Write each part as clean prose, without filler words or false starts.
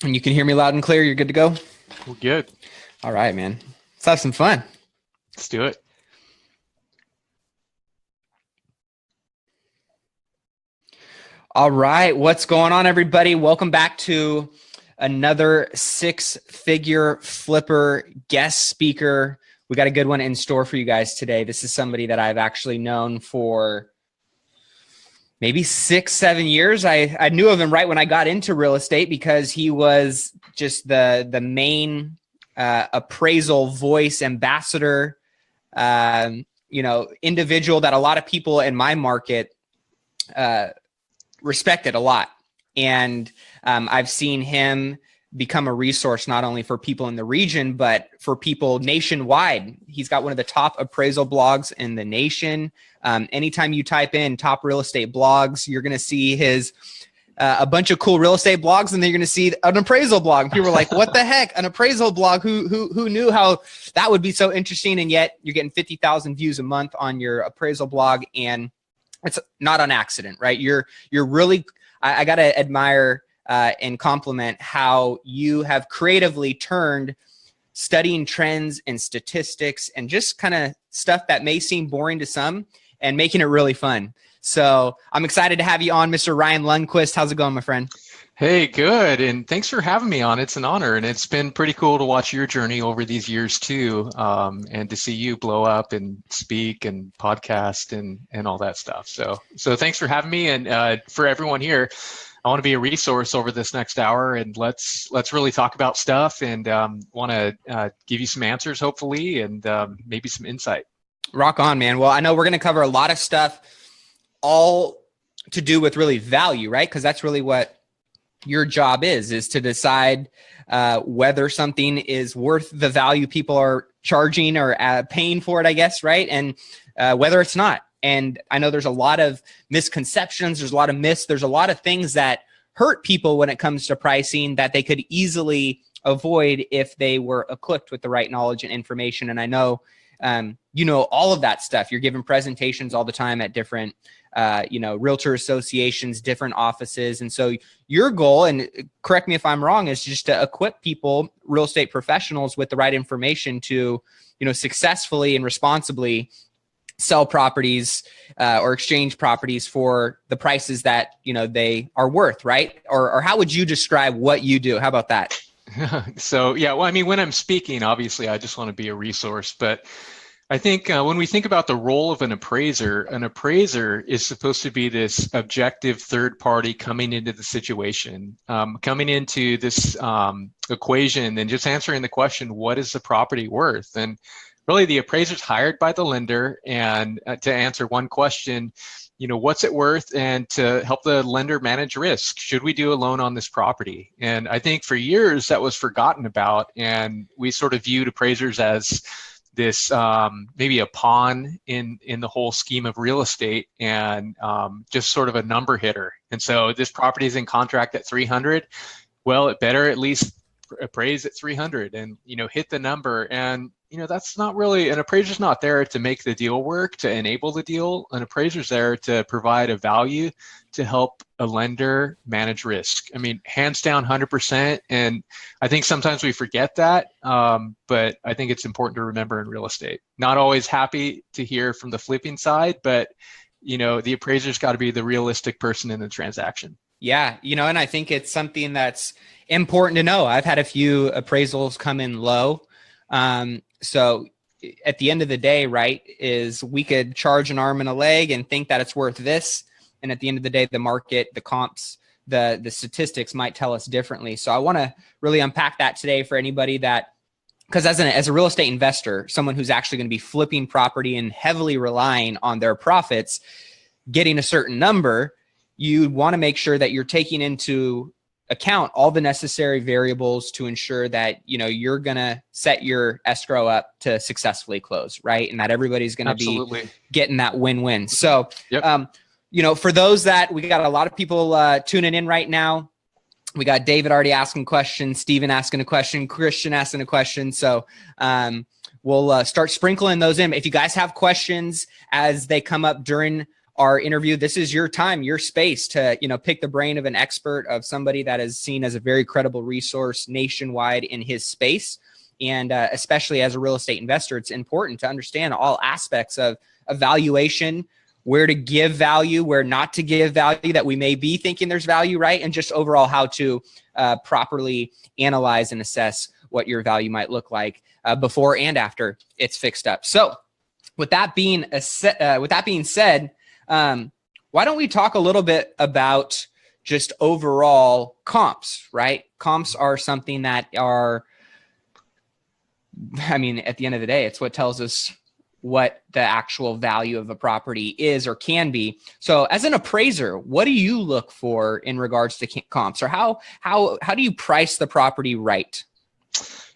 And you can hear me loud and clear. You're good to go? We're good. All right, man. Let's have some fun. Let's do it. All right. What's going on, everybody? Welcome back to another six-figure flipper guest speaker. We got a good one in store for you guys today. This is somebody that I've actually known for maybe 6-7 years. I knew of him right when I got into real estate because he was just the main appraisal voice ambassador, individual that a lot of people in my market respected a lot. And I've seen him become a resource not only for people in the region, but for people nationwide. He's got one of the top appraisal blogs in the nation. Anytime you type in top real estate blogs, you're going to see his a bunch of cool real estate blogs, and then you're going to see an appraisal blog. People are like, what the heck? An appraisal blog? Who knew how that would be so interesting? And yet you're getting 50,000 views a month on your appraisal blog, and it's not on accident, right? You're really, I got to admire and compliment how you have creatively turned studying trends and statistics and just kind of stuff that may seem boring to some and making it really fun. So I'm excited to have you on, Mr. Ryan Lundquist. How's it going, my friend? Hey, good. And thanks for having me on. It's an honor. And it's been pretty cool to watch your journey over these years too. And to see you blow up and speak and podcast and all that stuff. So thanks for having me. And for everyone here, I want to be a resource over this next hour, and let's really talk about stuff, and want to give you some answers, hopefully, and maybe some insight. Rock on, man. Well, I know we're going to cover a lot of stuff, all to do with really value, right? Because that's really what your job is to decide whether something is worth the value people are charging or paying for it, I guess, right? And whether it's not. And I know there's a lot of misconceptions, there's a lot of myths, there's a lot of things that hurt people when it comes to pricing that they could easily avoid if they were equipped with the right knowledge and information. And I know, all of that stuff. You're giving presentations all the time at different, realtor associations, different offices. And so your goal, and correct me if I'm wrong, is just to equip people, real estate professionals, with the right information to, successfully and responsibly sell properties or exchange properties for the prices that, they are worth, right? Or how would you describe what you do? How about that? So, yeah, well, I mean, when I'm speaking, obviously, I just want to be a resource. But I think when we think about the role of an appraiser is supposed to be this objective third party coming into the situation, coming into this equation and just answering the question, what is the property worth? And really, the appraiser's hired by the lender and to answer one question, what's it worth, and to help the lender manage risk. Should we do a loan on this property? And I think for years that was forgotten about, and we sort of viewed appraisers as this maybe a pawn in the whole scheme of real estate, and just sort of a number hitter. And so this property is in contract at 300. Well, it better at least appraise at 300 and hit the number. And that's not really, an appraiser's not there to make the deal work, to enable the deal. An appraiser's there to provide a value to help a lender manage risk. I mean, hands down, 100%. And I think sometimes we forget that, but I think it's important to remember in real estate. Not always happy to hear from the flipping side, but the appraiser's got to be the realistic person in the transaction. Yeah, and I think it's something that's important to know. I've had a few appraisals come in low. So at the end of the day, right, is we could charge an arm and a leg and think that it's worth this. And at the end of the day, the market, the comps, the statistics might tell us differently. So I want to really unpack that today for anybody that, because as a real estate investor, someone who's actually going to be flipping property and heavily relying on their profits, getting a certain number, you want to make sure that you're taking into account all the necessary variables to ensure that, you're going to set your escrow up to successfully close, right? And that everybody's going to be getting that win-win. So, yep. For those that, we got a lot of people tuning in right now. We got David already asking questions, Steven asking a question, Christian asking a question. So we'll start sprinkling those in. If you guys have questions as they come up during our interview, this is your time, your space to, pick the brain of an expert, of somebody that is seen as a very credible resource nationwide in his space. And especially as a real estate investor, it's important to understand all aspects of evaluation, where to give value, where not to give value, that we may be thinking there's value, right? And just overall how to properly analyze and assess what your value might look like before and after it's fixed up. So with that being said, why don't we talk a little bit about just overall comps, right? Comps are something that are, at the end of the day, it's what tells us what the actual value of a property is or can be. So as an appraiser, what do you look for in regards to comps, or how do you price the property right?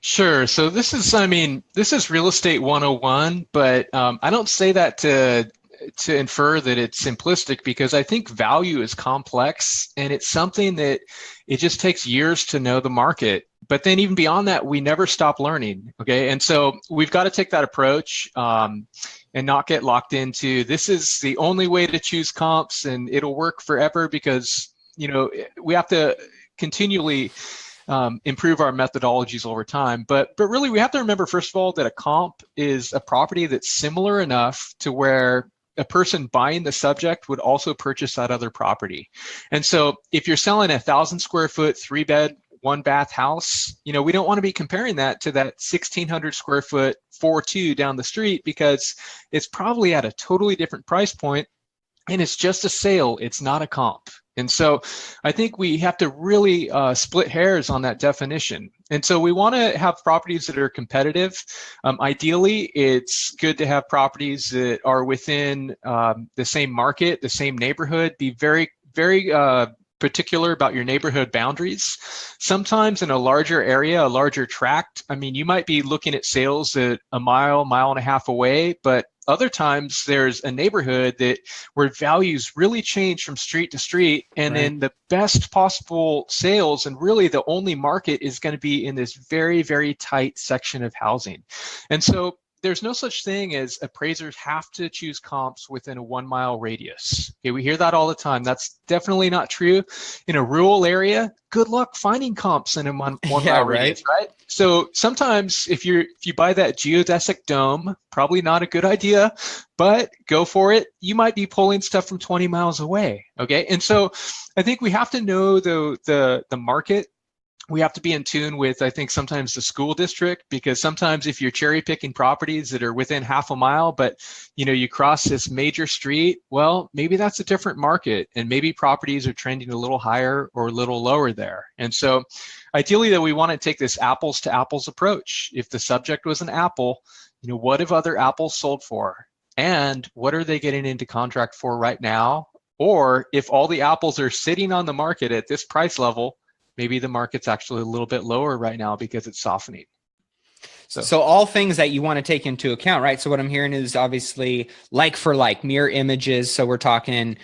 Sure. So this is real estate 101, but I don't say that to infer that it's simplistic, because I think value is complex, and it's something that it just takes years to know the market. But then even beyond that, we never stop learning. Okay. And so we've got to take that approach and not get locked into, this is the only way to choose comps and it'll work forever, because, we have to continually improve our methodologies over time. But really, we have to remember, first of all, that a comp is a property that's similar enough to where a person buying the subject would also purchase that other property. And so if you're selling 1,000 square foot, 3-bed, 1-bath house, we don't want to be comparing that to that 1,600 square foot 4.2 down the street, because it's probably at a totally different price point, and it's just a sale. It's not a comp. And so I think we have to really split hairs on that definition. And so we want to have properties that are competitive. Ideally, it's good to have properties that are within the same market, the same neighborhood. Be very, very particular about your neighborhood boundaries. Sometimes in a larger area, a larger tract, you might be looking at sales at a mile and a half away, but other times there's a neighborhood where values really change from street to street, and right. Then the best possible sales and really the only market is going to be in this very, very tight section of housing. And so there's no such thing as appraisers have to choose comps within a 1-mile radius. Okay, we hear that all the time. That's definitely not true. In a rural area, good luck finding comps in a one-mile radius, right? So sometimes if you buy that geodesic dome, probably not a good idea, but go for it. You might be pulling stuff from 20 miles away. Okay, and so I think we have to know the market. We have to be in tune with, I think, sometimes the school district, because sometimes if you're cherry picking properties that are within half a mile, but you cross this major street, well, maybe that's a different market, and maybe properties are trending a little higher or a little lower there. And so ideally, that we want to take this apples to apples approach. If the subject was an apple, what have other apples sold for? And what are they getting into contract for right now? Or if all the apples are sitting on the market at this price level, maybe the market's actually a little bit lower right now because it's softening. So all things that you want to take into account, right? So what I'm hearing is obviously like for like, mirror images. So we're talking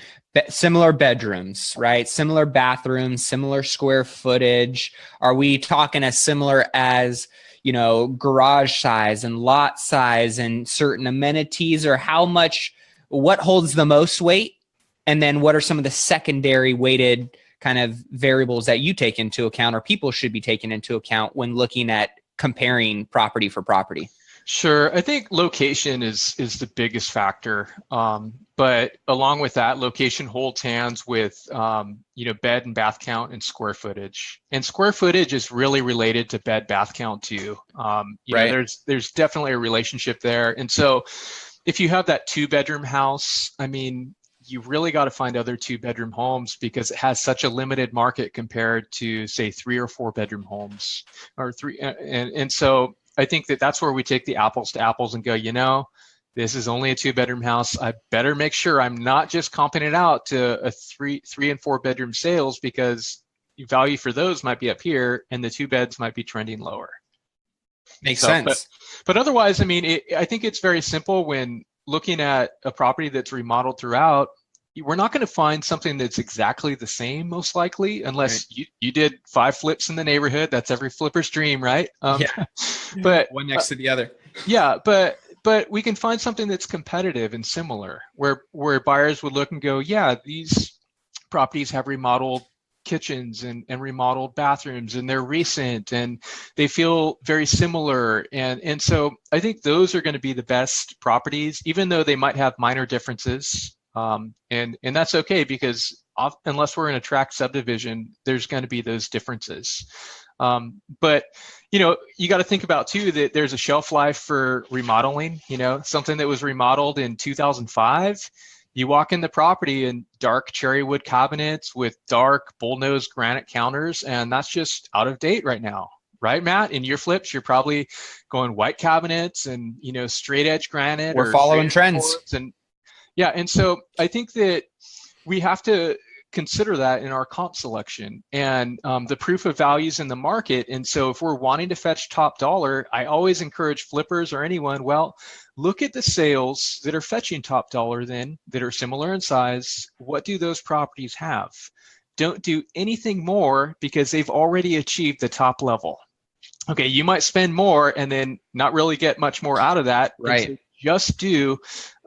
similar bedrooms, right? Similar bathrooms, similar square footage. Are we talking as similar as, garage size and lot size and certain amenities, or what holds the most weight? And then what are some of the secondary weighted kind of variables that you take into account, or people should be taking into account when looking at comparing property for property? Sure. I think location is the biggest factor. But along with that, location holds hands with, bed and bath count and square footage. And square footage is really related to bed bath count too. Right. There's definitely a relationship there. And so if you have that 2-bedroom house, you really got to find other 2-bedroom homes, because it has such a limited market compared to, say, 3 or 4-bedroom homes, or 3. And so I think that's where we take the apples to apples and go, this is only a 2-bedroom house. I better make sure I'm not just comping it out to a 3 and 4-bedroom sales, because value for those might be up here and the 2 beds might be trending lower. Makes sense. But otherwise, I think it's very simple when looking at a property that's remodeled throughout. We're not going to find something that's exactly the same, most likely, unless you did 5 flips in the neighborhood. That's every flipper's dream, right? Yeah. But one next to the other. Yeah, but But we can find something that's competitive and similar, where buyers would look and go, yeah, these properties have remodeled kitchens and remodeled bathrooms, and they're recent and they feel very similar. And so I think those are going to be the best properties, even though they might have minor differences. And that's okay, because unless we're in a tract subdivision, there's going to be those differences. But you got to think about too that there's a shelf life for remodeling. Something that was remodeled in 2005. You walk in the property and dark cherry wood cabinets with dark bullnose granite counters, and that's just out of date right now, right, Matt? In your flips, you're probably going white cabinets and straight edge granite. We're following trends, and so I think that we have to consider that in our comp selection and the proof of values in the market. And so if we're wanting to fetch top dollar, I always encourage flippers or anyone, look at the sales that are fetching top dollar then, that are similar in size. What do those properties have? Don't do anything more, because they've already achieved the top level. Okay, you might spend more and then not really get much more out of that. Right. So just do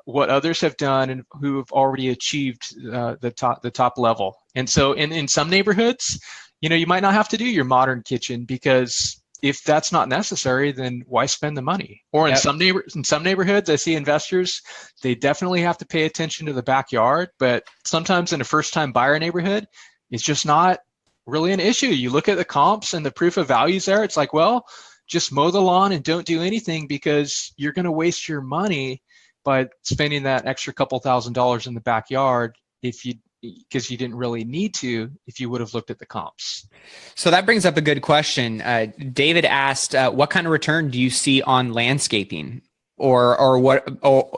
what others have done and who have already achieved the top level. And so in some neighborhoods, you might not have to do your modern kitchen, because if that's not necessary, then why spend the money? Or in some neighborhoods, I see investors, they definitely have to pay attention to the backyard, but sometimes in a first-time buyer neighborhood, it's just not really an issue. You look at the comps and the proof of values there, it's like, just mow the lawn and don't do anything, because you're going to waste your money by spending that extra couple $1,000s in the backyard because you didn't really need to if you would have looked at the comps. So that brings up a good question. David asked, what kind of return do you see on landscaping, or what?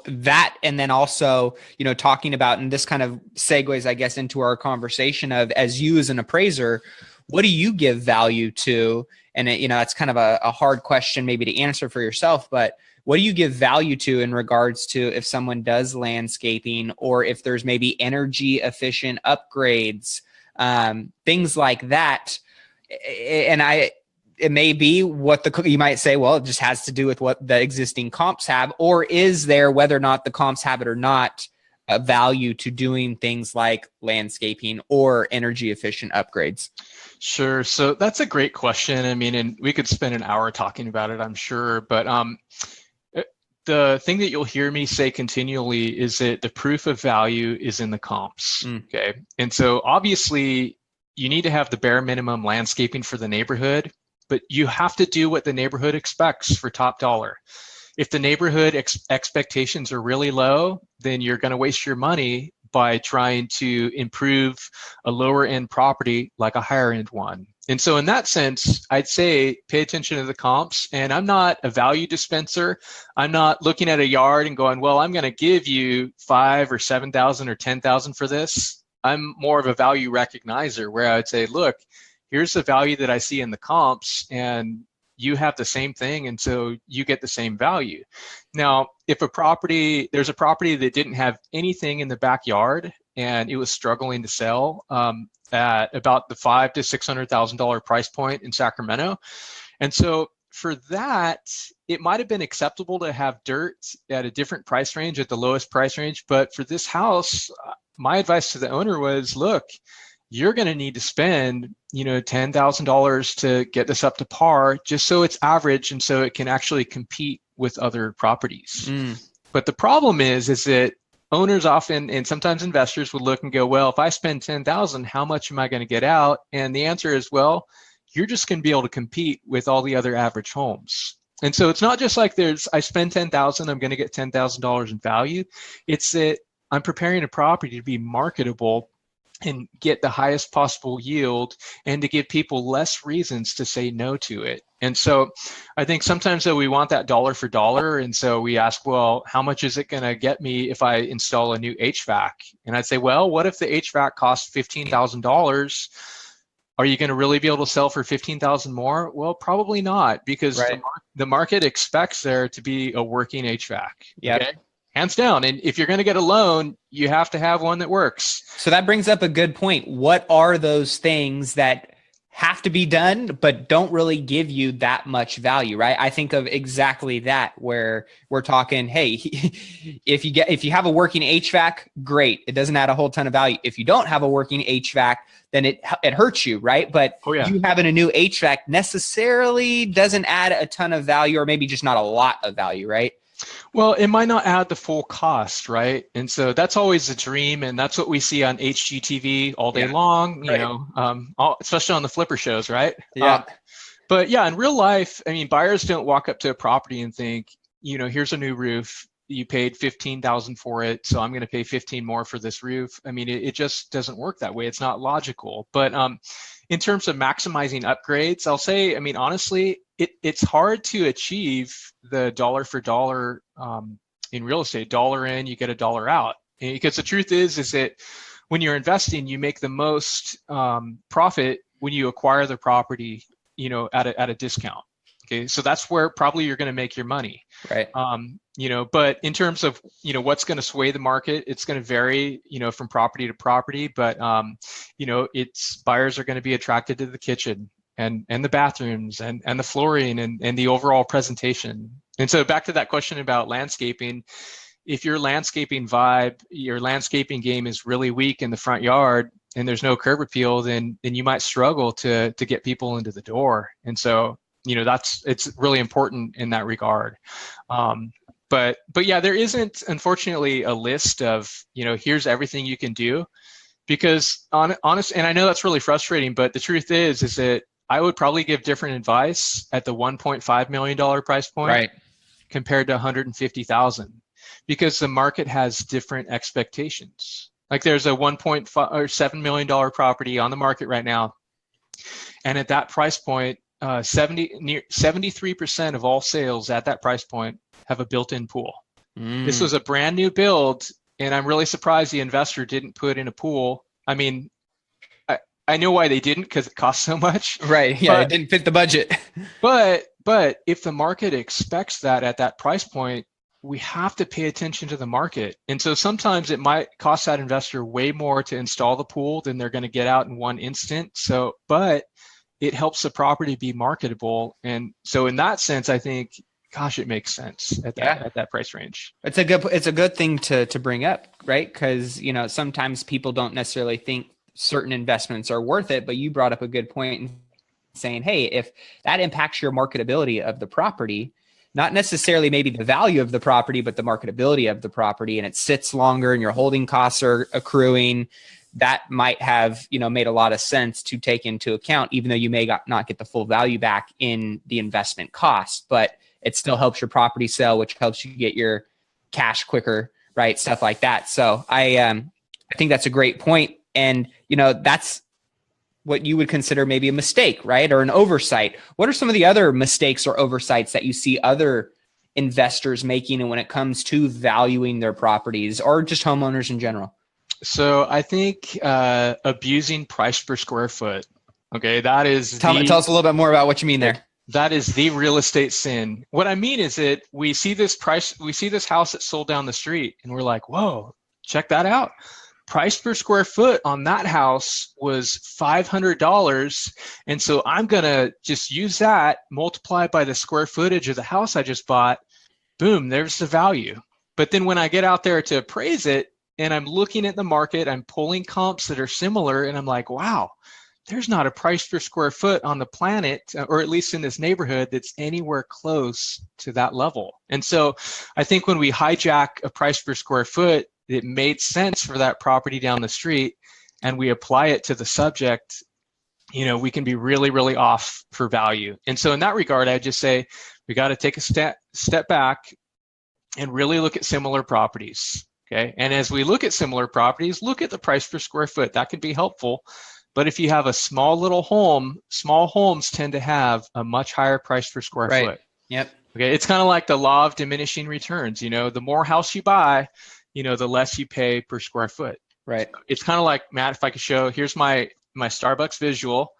That, and then also, talking about, and this kind of segues, I guess, into our conversation of, as you as an appraiser, what do you give value to? And that's kind of a hard question maybe to answer for yourself, but what do you give value to in regards to if someone does landscaping, or if there's maybe energy efficient upgrades, things like that? And it may be what you might say, it just has to do with what the existing comps have, or is there, whether or not the comps have it or not, a value to doing things like landscaping or energy efficient upgrades? Sure. So that's a great question. I mean, and we could spend an hour talking about it, I'm sure, but the thing that you'll hear me say continually is that the proof of value is in the comps. Okay. And so obviously you need to have the bare minimum landscaping for the neighborhood, but you have to do what the neighborhood expects for top dollar. If the neighborhood expectations are really low, then you're going to waste your money by trying to improve a lower end property like a higher end one. And so in that sense, I'd say pay attention to the comps. And I'm not a value dispenser. I'm not looking at a yard and going, I'm going to give you 5 or 7,000 or 10,000 for this. I'm more of a value recognizer, where I would say, look, here's the value that I see in the comps, and you have the same thing, and so you get the same value. Now, if there's a property that didn't have anything in the backyard and it was struggling to sell at about the $500,000 to $600,000 price point in Sacramento, and so for that, it might have been acceptable to have dirt at a different price range, at the lowest price range. But for this house, my advice to the owner was, look, you're going to need to spend, $10,000 to get this up to par, just so it's average and so it can actually compete with other properties. But the problem is that owners often, and sometimes investors, would look and go, if I spend $10,000, how much am I going to get out? And the answer is, you're just going to be able to compete with all the other average homes. And so it's not just like I spend $10,000, I'm going to get $10,000 in value. It's that I'm preparing a property to be marketable and get the highest possible yield, and to give people less reasons to say no to it. And so I think sometimes though we want that dollar for dollar. And so we ask, how much is it going to get me if I install a new HVAC? And I'd say, what if the HVAC costs $15,000? Are you going to really be able to sell for $15,000 more? Well, probably not, because the market expects there to be a working HVAC. Yep. Okay? Hands down. And if you're going to get a loan, you have to have one that works. So that brings up a good point. What are those things that have to be done, but don't really give you that much value, right? I think of exactly that, where we're talking, hey, if you have a working HVAC, great. It doesn't add a whole ton of value. If you don't have a working HVAC, then it hurts you, right? But you having a new HVAC necessarily doesn't add a ton of value, or maybe just not a lot of value, right? Well, it might not add the full cost, right? And so that's always the dream, and that's what we see on HGTV all day long, you know, especially on the flipper shows, right? Yeah. But yeah, in real life, I mean, buyers don't walk up to a property and think, you know, here's a new roof. You paid $15,000 for it, so I'm going to pay 15 more for this roof. I mean, it just doesn't work that way. It's not logical. But in terms of maximizing upgrades, I'll say, I mean, honestly, it's hard to achieve the dollar for dollar in real estate. Dollar in, you get a dollar out. And because the truth is that when you're investing, you make the most profit when you acquire the property, you know, at a discount. Okay, so that's where probably you're going to make your money. Right. You know, but in terms of, you know, what's going to sway the market, it's going to vary, you know, from property to property. But, you know, buyers are going to be attracted to the kitchen and the bathrooms and the flooring and the overall presentation. And so back to that question about landscaping, if your landscaping game is really weak in the front yard and there's no curb appeal, then you might struggle to get people into the door. And so, you know, it's really important in that regard. But yeah, there isn't, unfortunately, a list of, you know, here's everything you can do, because honest, and I know that's really frustrating, but the truth is that I would probably give different advice at the $1.5 million price point, right, compared to $150,000, because the market has different expectations. Like there's a $1.7 million property on the market right now, and at that price point, 73% of all sales at that price point have a built-in pool. This was a brand new build, and I'm really surprised the investor didn't put in a pool. I mean, I know why they didn't, because it costs so much. Right. Yeah, it didn't fit the budget. But if the market expects that at that price point, we have to pay attention to the market. And so sometimes it might cost that investor way more to install the pool than they're going to get out in one instant. So, but it helps the property be marketable. And so in that sense, I think, gosh, it makes sense at that price range. It's a good thing to bring up, right? Because, you know, sometimes people don't necessarily think certain investments are worth it, but you brought up a good point in saying, hey, if that impacts your marketability of the property, not necessarily maybe the value of the property, but the marketability of the property, and it sits longer and your holding costs are accruing, that might have, you know, made a lot of sense to take into account, even though you may not get the full value back in the investment cost, but it still helps your property sell, which helps you get your cash quicker, right? Stuff like that. So I think that's a great point. And, you know, that's what you would consider maybe a mistake, right? Or an oversight. What are some of the other mistakes or oversights that you see other investors making, and when it comes to valuing their properties, or just homeowners in general? So I think abusing price per square foot. Okay, that is. Tell us a little bit more about what you mean there. That is the real estate sin. What I mean is that we see this house that sold down the street, and we're like, whoa, check that out. Price per square foot on that house was $500. And so I'm going to just use that, multiply by the square footage of the house I just bought. Boom, there's the value. But then when I get out there to appraise it and I'm looking at the market, I'm pulling comps that are similar, and I'm like, wow, there's not a price per square foot on the planet, or at least in this neighborhood, that's anywhere close to that level. And so I think when we hijack a price per square foot, it made sense for that property down the street, and we apply it to the subject, you know, we can be really, really off for value. And so in that regard, I just say we got to take a step back and really look at similar properties. Okay. And as we look at similar properties, look at the price per square foot. That can be helpful. But if you have a small little home, small homes tend to have a much higher price per square foot. Yep. Okay. It's kind of like the law of diminishing returns. You know, the more house you buy, you know, the less you pay per square foot. Right. It's kind of like, Matt, if I could show, here's my Starbucks visual.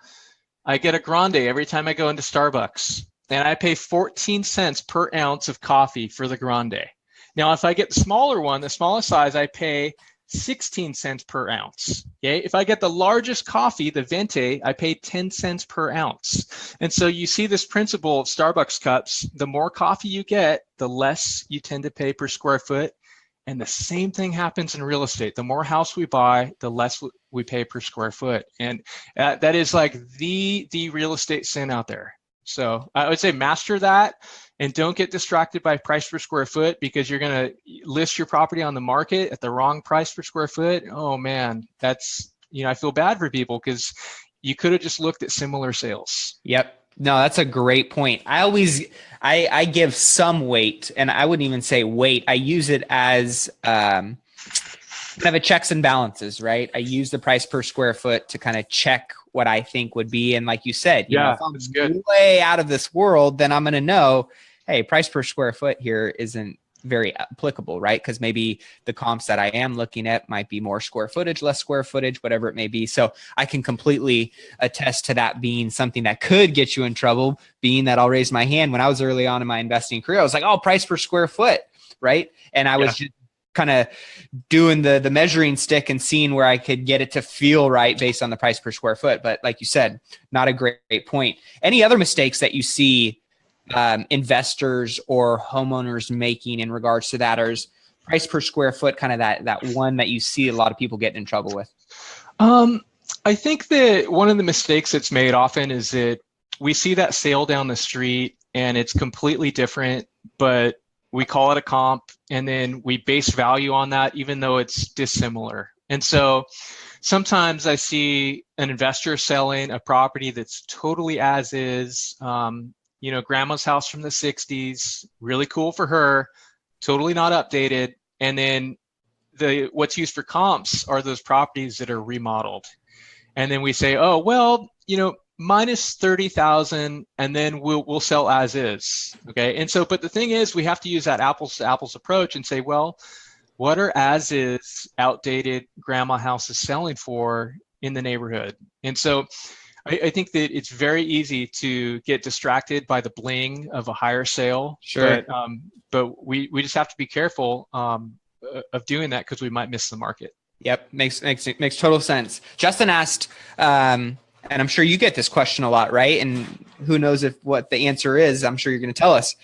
I get a grande every time I go into Starbucks, and I pay 14 cents per ounce of coffee for the grande. Now, if I get the smaller one, the smallest size, I pay 16 cents per ounce. Okay. If I get the largest coffee, the Venti, I pay 10 cents per ounce. And so you see this principle of Starbucks cups. The more coffee you get, the less you tend to pay per square foot. And the same thing happens in real estate. The more house we buy, the less we pay per square foot. And that is like the real estate sin out there. So I would say master that, and don't get distracted by price per square foot, because you're going to list your property on the market at the wrong price per square foot. Oh man, that's, I feel bad for people because you could have just looked at similar sales. Yep. No, that's a great point. I give some weight, and I wouldn't even say weight. I use it as kind of a checks and balances, right? I use the price per square foot to kind of check what I think would be. And like you said, if that's good. I'm way out of this world, then I'm going to know, hey, price per square foot here isn't very applicable, right? Because maybe the comps that I am looking at might be more square footage, less square footage, whatever it may be. So I can completely attest to that being something that could get you in trouble, being that I'll raise my hand. When I was early on in my investing career, I was like, oh, price per square foot, right? And I was just kind of doing the measuring stick and seeing where I could get it to feel right based on the price per square foot. But like you said, not a great point. Any other mistakes that you see investors or homeowners making in regards to that, or is price per square foot kind of that one that you see a lot of people getting in trouble with? I think that one of the mistakes that's made often is that we see that sale down the street and it's completely different, but we call it a comp, and then we base value on that even though it's dissimilar. And so sometimes I see an investor selling a property that's totally as is, grandma's house from the 60s, really cool for her, totally not updated. And then what's used for comps are those properties that are remodeled. And then we say, oh, well, minus 30,000, and then we'll sell as is. Okay. And so, but the thing is, we have to use that apples to apples approach and say, well, what are as is outdated grandma houses selling for in the neighborhood? And so I think that it's very easy to get distracted by the bling of a higher sale. Sure. But we just have to be careful of doing that, because we might miss the market. Yep. Makes total sense. Justin asked, and I'm sure you get this question a lot, right? And who knows what the answer is. I'm sure you're going to tell us.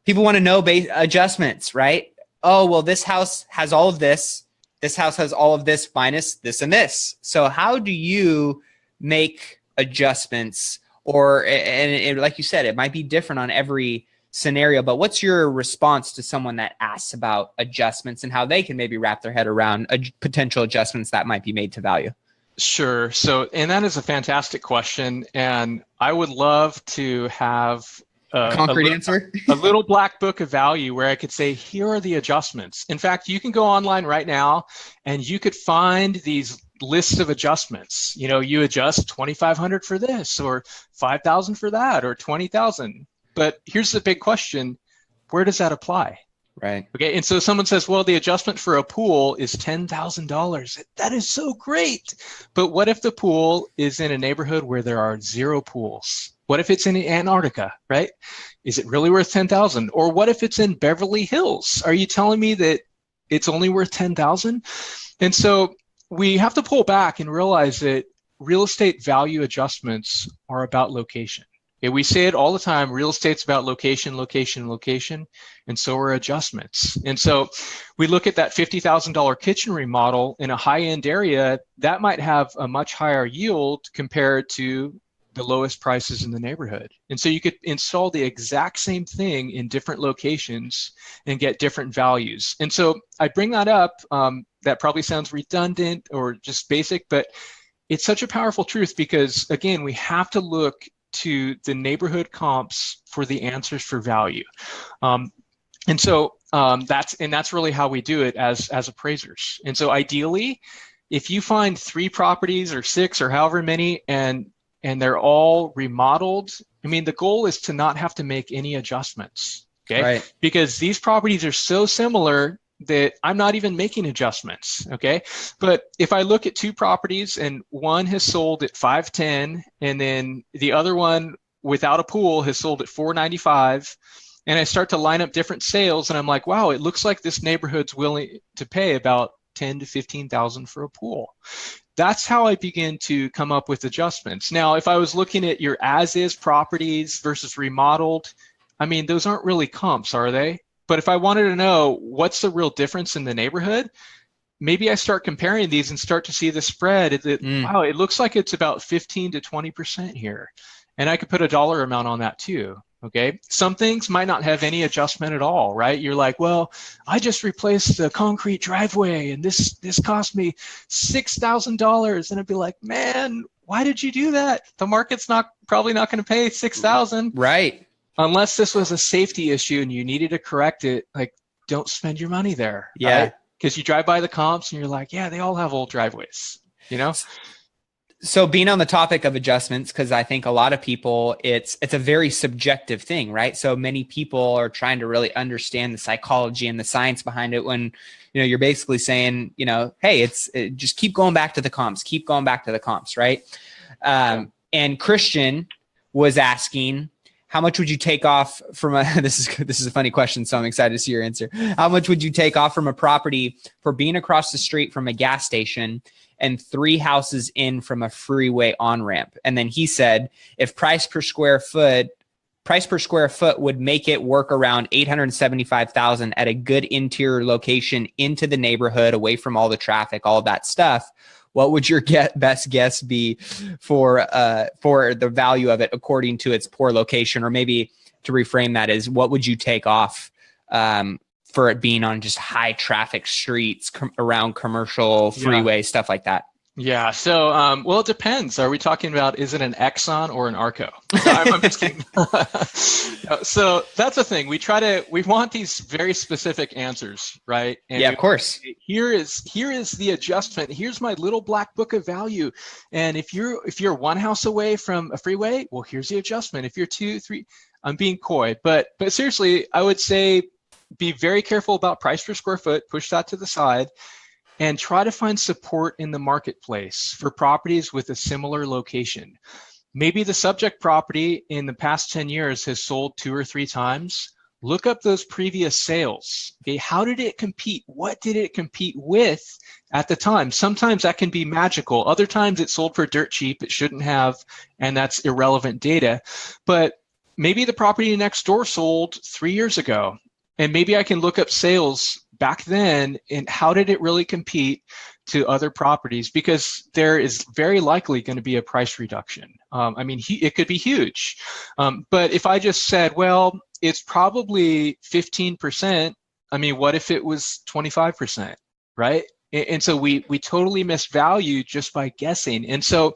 People want to know adjustments, right? Oh, well, this house has all of this. This house has all of this minus this and this. So how do you make adjustments? And like you said, it might be different on every scenario, but what's your response to someone that asks about adjustments and how they can maybe wrap their head around potential adjustments that might be made to value? Sure. So, and that is a fantastic question. And I would love to have a concrete answer, a little black book of value where I could say, here are the adjustments. In fact, you can go online right now and you could find these lists of adjustments. You adjust 2,500 for this, or 5,000 for that, or 20,000. But here's the big question: where does that apply? Right. Okay. And so someone says, well, the adjustment for a pool is $10,000. That is so great. But what if the pool is in a neighborhood where there are 0 pools? What if it's in Antarctica, right? Is it really worth $10,000? Or what if it's in Beverly Hills? Are you telling me that it's only worth $10,000? And so we have to pull back and realize that real estate value adjustments are about location. Okay, we say it all the time, real estate's about location, location, location, and so are adjustments. And so we look at that $50,000 kitchen remodel in a high-end area, that might have a much higher yield compared to the lowest prices in the neighborhood. And so you could install the exact same thing in different locations and get different values. And so I bring that up, that probably sounds redundant or just basic, but it's such a powerful truth because, again, we have to look to the neighborhood comps for the answers for value. And so that's really how we do it as appraisers. And so ideally, if you find 3 properties or 6 or however many and they're all remodeled, I mean, the goal is to not have to make any adjustments, okay? Right. Because these properties are so similar that I'm not even making adjustments, okay? But if I look at 2 properties and one has sold at $510 and then the other one without a pool has sold at $495, and I start to line up different sales and I'm like, wow, it looks like this neighborhood's willing to pay about 10 to 15,000 for a pool. That's how I begin to come up with adjustments. Now, if I was looking at your as-is properties versus remodeled, I mean, those aren't really comps, are they? But if I wanted to know what's the real difference in the neighborhood, maybe I start comparing these and start to see the spread. Wow, it looks like it's about 15 to 20% here. And I could put a dollar amount on that too. Okay. Some things might not have any adjustment at all, right? You're like, well, I just replaced the concrete driveway and this cost me $6,000. And I'd be like, man, why did you do that? The market's probably not going to pay $6,000. Right. Unless this was a safety issue and you needed to correct it, like, don't spend your money there. Yeah. Right? Because you drive by the comps and you're like, yeah, they all have old driveways, you know? So being on the topic of adjustments, because I think a lot of people, it's a very subjective thing, right? So many people are trying to really understand the psychology and the science behind it when, you're basically saying, hey, just keep going back to the comps, right? And Christian was asking, how much would you take off from this is a funny question, so I'm excited to see your answer. How much would you take off from a property for being across the street from a gas station and 3 houses in from a freeway on-ramp? And then he said, if price per square foot would make it work around $875,000 at a good interior location into the neighborhood, away from all the traffic, all of that stuff, what would your best guess be for the value of it according to its poor location? Or maybe to reframe that is, what would you take off for it being on just high traffic streets around commercial freeway, stuff like that? Yeah. So, well, it depends. Are we talking about, is it an Exxon or an Arco? I'm just kidding. So that's the thing. We want these very specific answers, right? And of course. Here is the adjustment. Here's my little black book of value. And if you're 1 house away from a freeway, well, here's the adjustment. If you're 2, 3, I'm being coy, but seriously, I would say be very careful about price per square foot, push that to the side, and try to find support in the marketplace for properties with a similar location. Maybe the subject property in the past 10 years has sold 2 or 3 times. Look up those previous sales. Okay, how did it compete? What did it compete with at the time? Sometimes that can be magical. Other times it sold for dirt cheap. It shouldn't have, and that's irrelevant data. But maybe the property next door sold 3 years ago, and maybe I can look up sales back then and how did it really compete to other properties, because there is very likely going to be a price reduction. It could be huge. But if I just said, well, it's probably 15%, what if it was 25%, right? And so we totally missed value just by guessing. And so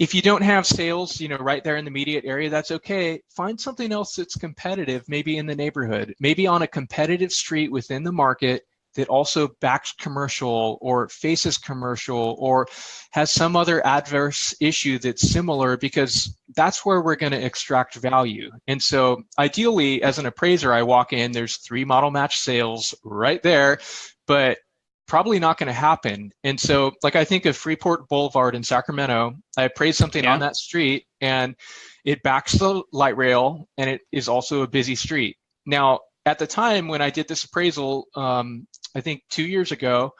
if you don't have sales, right there in the immediate area, that's okay. Find something else that's competitive, maybe in the neighborhood, maybe on a competitive street within the market that also backs commercial or faces commercial or has some other adverse issue that's similar, because that's where we're going to extract value. And so ideally, as an appraiser, I walk in, there's 3 model match sales right there, but probably not going to happen. And so, like, I think of Freeport Boulevard in Sacramento. I appraised something on that street and it backs the light rail and it is also a busy street. Now, at the time when I did this appraisal, I think 2 years ago,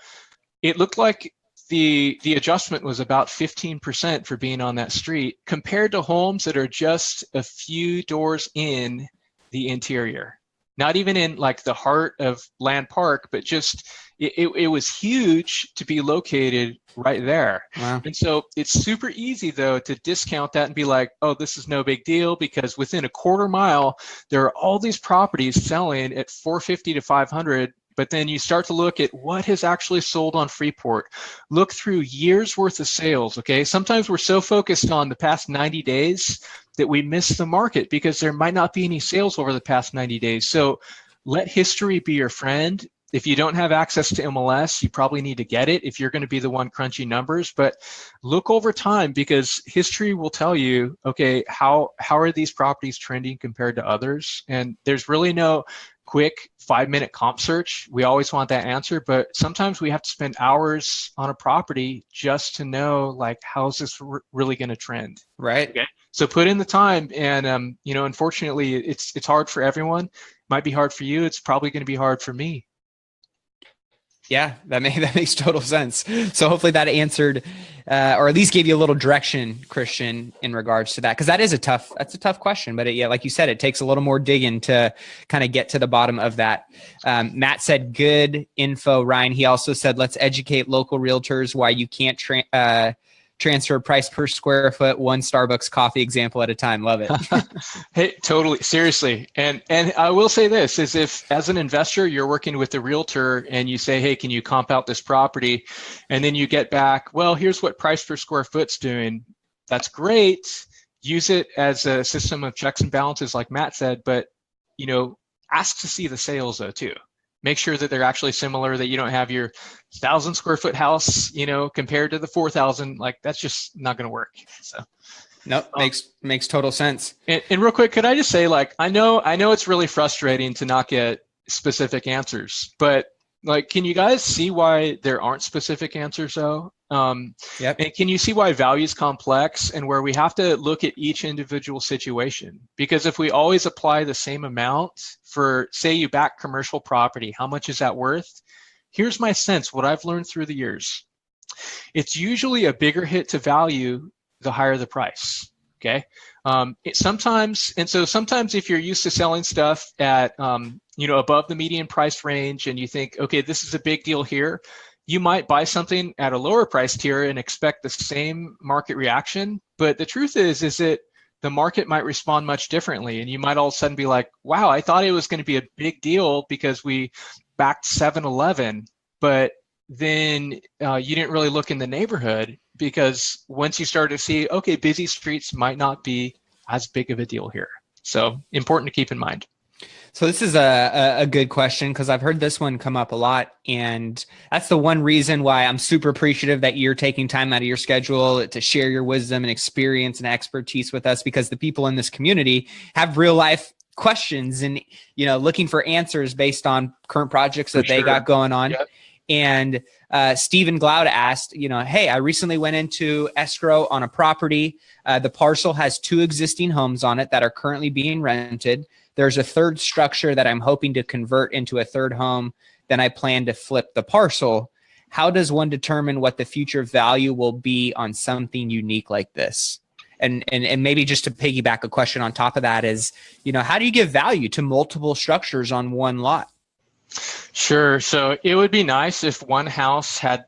it looked like the adjustment was about 15% for being on that street compared to homes that are just a few doors in the interior. Not even in like the heart of Land Park, but just it was huge to be located right there. Wow. And so it's super easy though to discount that and be like, oh, this is no big deal, because within a quarter mile, there are all these properties selling at 450 to 500. But then you start to look at what has actually sold on Freeport. Look through years worth of sales, okay? Sometimes we're so focused on the past 90 days that we miss the market because there might not be any sales over the past 90 days. So let history be your friend. If you don't have access to MLS, you probably need to get it if you're going to be the one crunching numbers. But look over time, because history will tell you, okay, how are these properties trending compared to others? And there's really no quick 5-minute comp search. We always want that answer, but sometimes we have to spend hours on a property just to know, like, how's this really going to trend? Right. Okay. So put in the time, and unfortunately, it's hard for everyone. Might be hard for you. It's probably going to be hard for me. Yeah, that makes total sense. So hopefully that answered, or at least gave you a little direction, Christian, in regards to that, because that's a tough question. But yeah, like you said, it takes a little more digging to kind of get to the bottom of that. Matt said, "Good info, Ryan." He also said, "Let's educate local realtors why you can't transfer price per square foot, one Starbucks coffee example at a time." Love it. Hey, totally, seriously. And I will say this is, if as an investor, you're working with a realtor and you say, hey, can you comp out this property? And then you get back, well, here's what price per square foot's doing. That's great. Use it as a system of checks and balances, like Matt said, but, ask to see the sales though, too. Make sure that they're actually similar, that you don't have your 1,000 square foot house, compared to the 4,000. Like, that's just not going to work. So, nope, makes total sense. And real quick, could I just say, like, I know it's really frustrating to not get specific answers, but like, can you guys see why there aren't specific answers though? Yep. And can you see why value is complex and where we have to look at each individual situation? Because if we always apply the same amount for, say, you back commercial property, how much is that worth? Here's my sense, what I've learned through the years. It's usually a bigger hit to value the higher the price. Okay. Sometimes if you're used to selling stuff at, above the median price range, and you think, okay, this is a big deal here, you might buy something at a lower price tier and expect the same market reaction. But the truth is that the market might respond much differently. And you might all of a sudden be like, wow, I thought it was going to be a big deal because we backed 7-Eleven, but then you didn't really look in the neighborhood, because once you start to see, okay, busy streets might not be as big of a deal here. So important to keep in mind. So this is a good question, because I've heard this one come up a lot. And that's the one reason why I'm super appreciative that you're taking time out of your schedule to share your wisdom and experience and expertise with us, because the people in this community have real life questions and, looking for answers based on current projects that they got going on. Yep. And Stephen Glaude asked, hey, I recently went into escrow on a property. The parcel has 2 existing homes on it that are currently being rented. There's a third structure that I'm hoping to convert into a third home. Then I plan to flip the parcel. How does one determine what the future value will be on something unique like this? And maybe just to piggyback a question on top of that is, how do you give value to multiple structures on one lot? Sure. So it would be nice if one house had,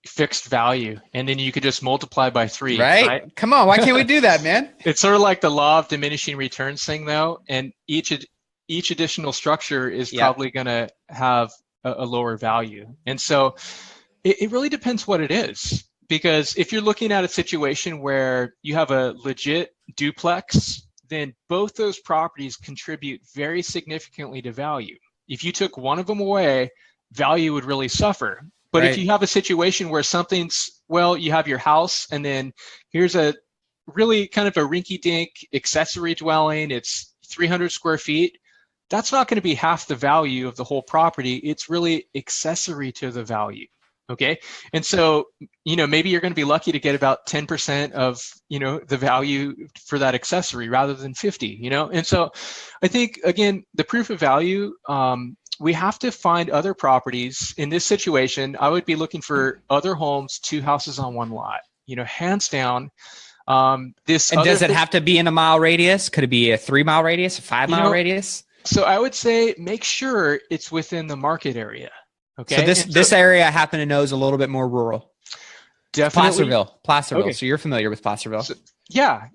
fixed value, and then you could just multiply by 3. Right? Come on. Why can't we do that, man? It's sort of like the law of diminishing returns thing, though. And each additional structure is probably going to have a lower value. And so it really depends what it is. Because if you're looking at a situation where you have a legit duplex, then both those properties contribute very significantly to value. If you took one of them away, value would really suffer. But if you have a situation where you have your house, and then here's a really kind of a rinky-dink accessory dwelling, it's 300 square feet, that's not going to be half the value of the whole property. It's really accessory to the value. Okay. And so, maybe you're going to be lucky to get about 10% of, the value for that accessory rather than 50, And so I think, again, the proof of value, we have to find other properties. In this situation, I would be looking for other homes, 2 houses on one lot, hands down. Does it have to be in a mile radius? Could it be a 3-mile radius, a 5-mile radius? So I would say make sure it's within the market area. Okay. So this area I happen to know is a little bit more rural. Definitely. Placerville. Okay. So you're familiar with Placerville. So, yeah.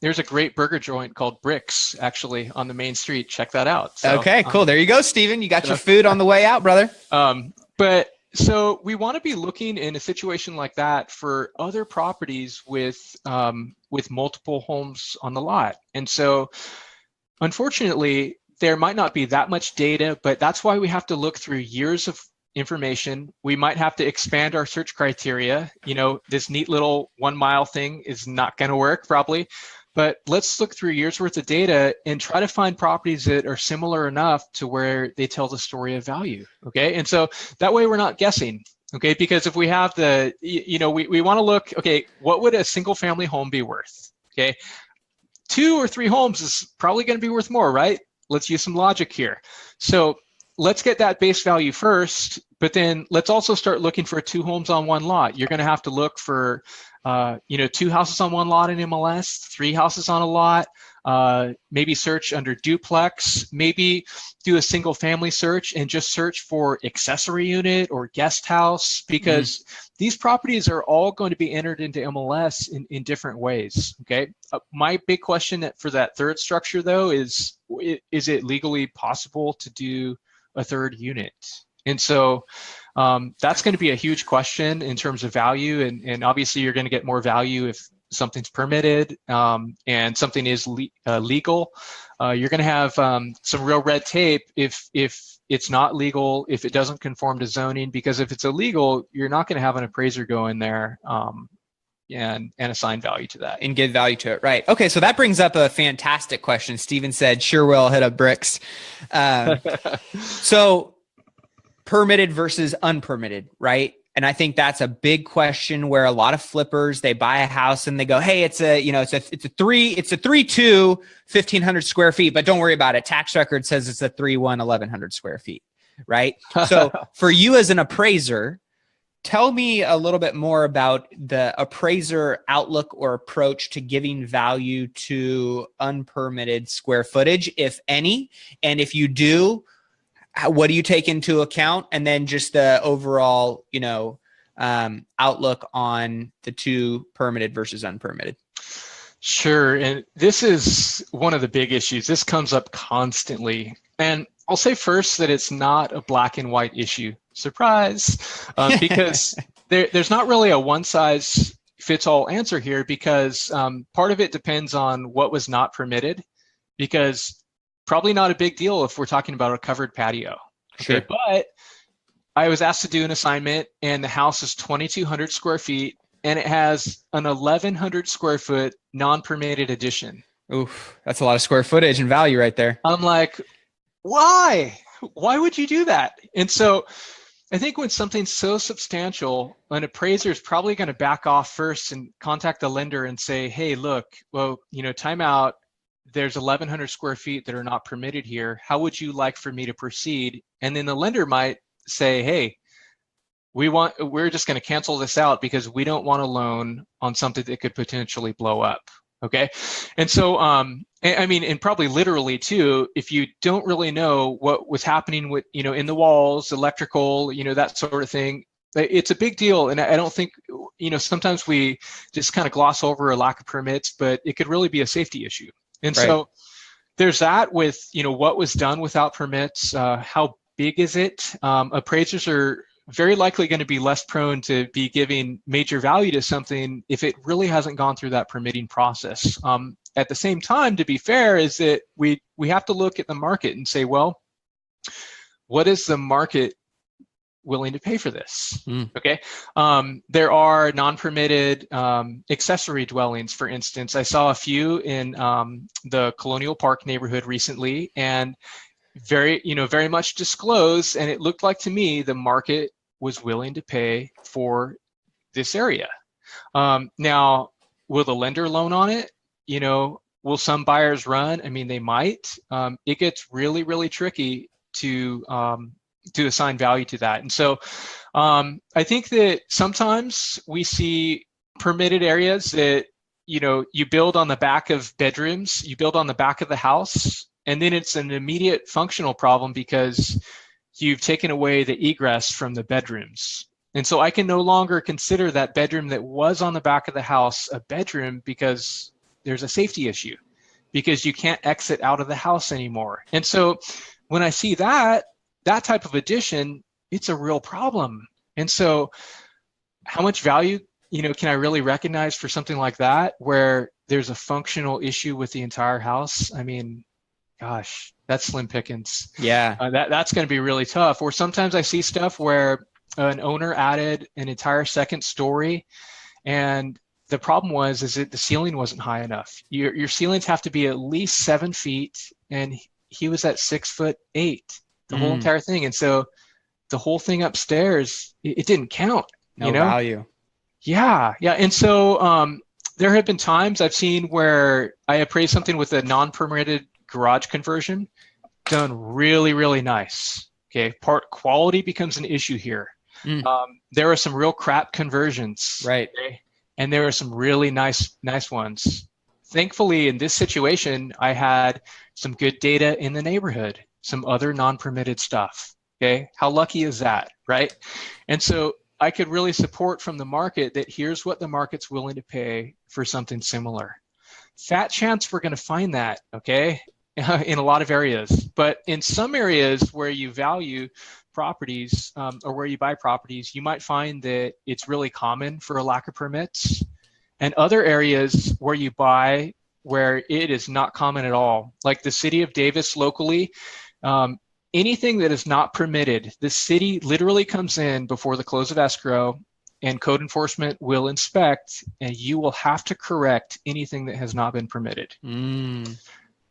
There's a great burger joint called Bricks, actually, on the main street. Check that out. So, okay, cool. There you go, Steven. You got your food on the way out, brother. But so we want to be looking in a situation like that for other properties with multiple homes on the lot. And so, unfortunately, there might not be that much data, but that's why we have to look through years of information. We might have to expand our search criteria. This neat little 1 mile thing is not going to work probably, but let's look through years worth of data and try to find properties that are similar enough to where they tell the story of value. Okay. And so that way we're not guessing. Okay. Because if we have we want to look, okay, what would a single family home be worth? Okay. 2 or 3 homes is probably going to be worth more, right? Let's use some logic here. So let's get that base value first, But then let's also start looking for 2 homes on one lot. You're going to have to look for, 2 houses on one lot in MLS, 3 houses on a lot, maybe search under duplex, maybe do a single family search and just search for accessory unit or guest house, because these properties are all going to be entered into MLS in different ways. Okay. My big question for that third structure though is it legally possible to do a third unit? And so that's going to be a huge question in terms of value. And obviously you're going to get more value if something's permitted and something is legal. You're going to have some real red tape if it's not legal, if it doesn't conform to zoning, because if it's illegal, you're not going to have an appraiser go in there and assign value to that. And give value to it, right. Okay, so that brings up a fantastic question. Steven said, sure will hit up bricks. So permitted versus unpermitted, right? And I think that's a big question where a lot of flippers, they buy a house and they go, hey, it's a 3-2, 1,500 square feet, but don't worry about it. Tax record says it's a 3-1, 1,100 square feet, right? So for you as an appraiser, tell me a little bit more about the appraiser outlook or approach to giving value to unpermitted square footage, if any. And if you do, what do you take into account? And then just the overall, outlook on the 2 permitted versus unpermitted. Sure. And this is one of the big issues. This comes up constantly. And I'll say first that it's not a black and white issue. Surprise. Because there's not really a one size fits all answer here, because part of it depends on what was not permitted, because probably not a big deal if we're talking about a covered patio. Okay, sure. But I was asked to do an assignment and the house is 2,200 square feet and it has an 1,100 square foot non-permitted addition. Oof, that's a lot of square footage and value right there. I'm like, why? Why would you do that? And so I think when something's so substantial, an appraiser is probably going to back off first and contact the lender and say, hey, look, well, time out. There's 1,100 square feet that are not permitted here. How would you like for me to proceed? And then the lender might say, hey, we're just going to cancel this out because we don't want a loan on something that could potentially blow up. Okay. And so, and probably literally too, if you don't really know what was happening with, in the walls, electrical, that sort of thing, it's a big deal. And I don't think, sometimes we just kind of gloss over a lack of permits, but it could really be a safety issue. And right. So there's that with, what was done without permits, how big is it? Appraisers are very likely going to be less prone to be giving major value to something if it really hasn't gone through that permitting process. At the same time, to be fair, is that we have to look at the market and say, well, what is the market willing to pay for this? Okay. There are non-permitted accessory dwellings, for instance. I saw a few in the Colonial Park neighborhood recently, and very much disclosed, and it looked like to me the market was willing to pay for this area. Now, will the lender loan on it? Will some buyers run? I mean, they might. It gets really, really tricky to assign value to that. And so I think that sometimes we see permitted areas that, you build on the back of bedrooms, you build on the back of the house, and then it's an immediate functional problem because you've taken away the egress from the bedrooms. And so I can no longer consider that bedroom that was on the back of the house a bedroom because there's a safety issue, because you can't exit out of the house anymore. And so when I see that type of addition, it's a real problem. And so how much value, can I really recognize for something like that, where there's a functional issue with the entire house? I mean, gosh, that's slim pickings. Yeah. That's going to be really tough. Or sometimes I see stuff where an owner added an entire second story, and the problem is that the ceiling wasn't high enough. Your ceilings have to be at least 7 feet, and he was at 6'8", the whole entire thing. And so the whole thing upstairs, it didn't count. No value. Yeah. And so there have been times I've seen where I appraised something with a non-permitted garage conversion done really, really nice. Okay, quality becomes an issue here. There are some real crap conversions, right? Okay? And there are some really nice ones. Thankfully, in this situation, I had some good data in the neighborhood, some other non-permitted stuff. Okay, how lucky is that, right? And so I could really support from the market that here's what the market's willing to pay for something similar. Fat chance we're going to find that, okay, in a lot of areas. But in some areas where you value properties or where you buy properties, you might find that it's really common for a lack of permits. And other areas where you buy where it is not common at all, like the city of Davis locally, anything that is not permitted, the city literally comes in before the close of escrow and code enforcement will inspect, and you will have to correct anything that has not been permitted.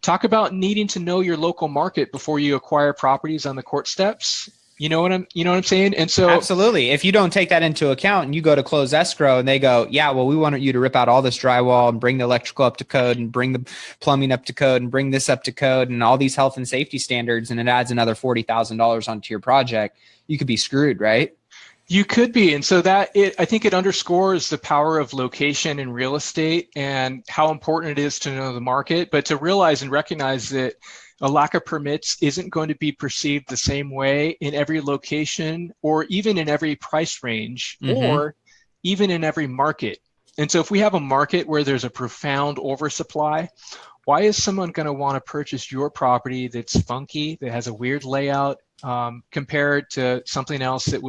Talk about needing to know your local market before you acquire properties on the court steps. You know what I'm saying? And so absolutely. If you don't take that into account and you go to close escrow and they go, yeah, well, we want you to rip out all this drywall and bring the electrical up to code and bring the plumbing up to code and bring this up to code and all these health and safety standards, and it adds another $40,000 onto your project, you could be screwed, right? You could be. And so I think it underscores the power of location in real estate and how important it is to know the market, but to realize and recognize that a lack of permits isn't going to be perceived the same way in every location or even in every price range or even in every market. And so if we have a market where there's a profound oversupply, why is someone going to want to purchase your property that's funky, that has a weird layout, compared to something else that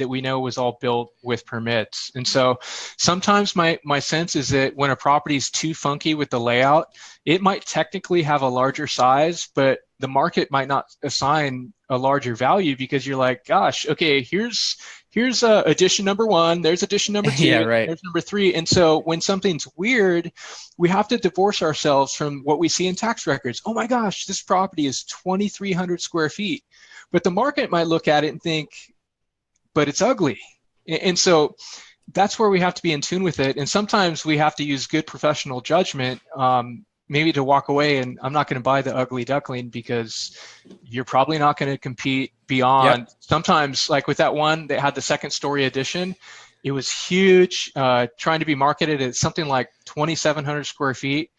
we know was all built with permits? And so sometimes my sense is that when a property is too funky with the layout, it might technically have a larger size, but the market might not assign a larger value because you're like, gosh, okay, here's addition number 1, there's addition number 2, yeah, right. There's number 3. And so when something's weird, we have to divorce ourselves from what we see in tax records. Oh my gosh, this property is 2,300 square feet. But the market might look at it and think, but it's ugly. And so that's where we have to be in tune with it. And sometimes we have to use good professional judgment, maybe to walk away and I'm not going to buy the ugly duckling because you're probably not going to compete beyond. Yep. Sometimes, like with that one that had the second story addition, it was huge, trying to be marketed at something like 2,700 square feet.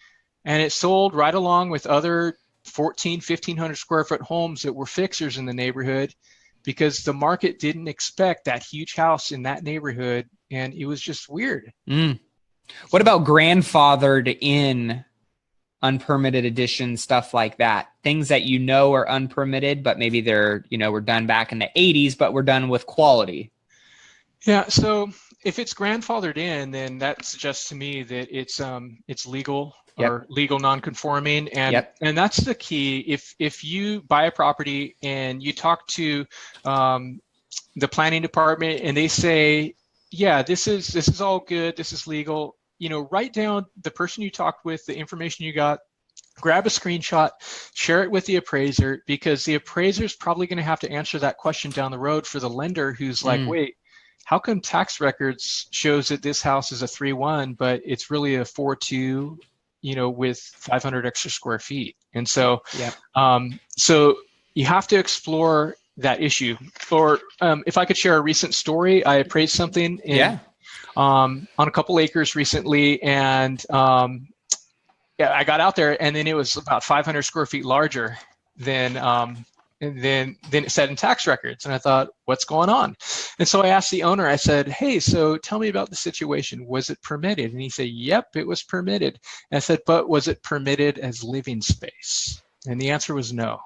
And it sold right along with other 1,500 square foot homes that were fixers in the neighborhood because the market didn't expect that huge house in that neighborhood. And it was just weird. What about grandfathered in unpermitted additions, stuff like that? Things that are unpermitted, but maybe they're, were done back in the 80s, but were done with quality. Yeah. So if it's grandfathered in, then that suggests to me that it's legal. Yep. Or legal non-conforming, and that's the key. If you buy a property and you talk to the planning department and they say, yeah, this is all good, this is legal, write down the person you talked with, the information you got, grab a screenshot, share it with the appraiser, because the appraiser is probably going to have to answer that question down the road for the lender who's like, wait, how come tax records shows that this house is a 3-1, but it's really a 4-2? With 500 extra square feet. And so, so you have to explore that issue. Or if I could share a recent story, I appraised something on a couple acres recently, and I got out there, and then it was about 500 square feet larger than it said in tax records. And I thought, what's going on? And so I asked the owner, I said, hey, so tell me about the situation. Was it permitted? And he said, yep, it was permitted. And I said, but was it permitted as living space? And the answer was no.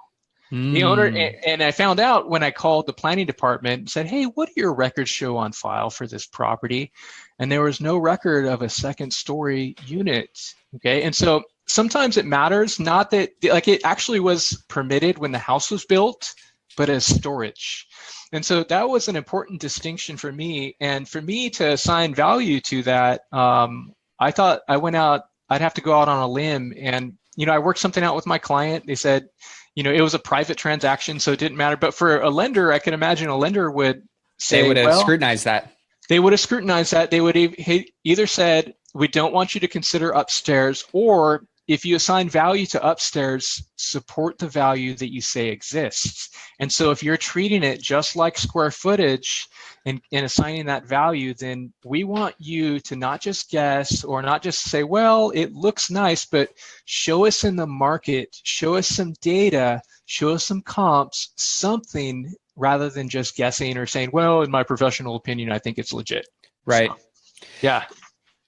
The owner, and I found out when I called the planning department and said, hey, what do your records show on file for this property? And there was no record of a second story unit. Okay. And so sometimes it matters, not that like it actually was permitted when the house was built, but as storage. And so that was an important distinction for me. And for me to assign value to that, I thought I'd have to go out on a limb. And, I worked something out with my client. They said, it was a private transaction, so it didn't matter. But for a lender, I can imagine a lender would say, they would have scrutinized that. They would have scrutinized that. They would have either said, we don't want you to consider upstairs, or if you assign value to upstairs, support the value that you say exists. And so if you're treating it just like square footage and assigning that value, then we want you to not just guess or not just say, well, it looks nice, but show us in the market, show us some data, show us some comps, something, rather than just guessing or saying, well, in my professional opinion, I think it's legit. Right. So, yeah.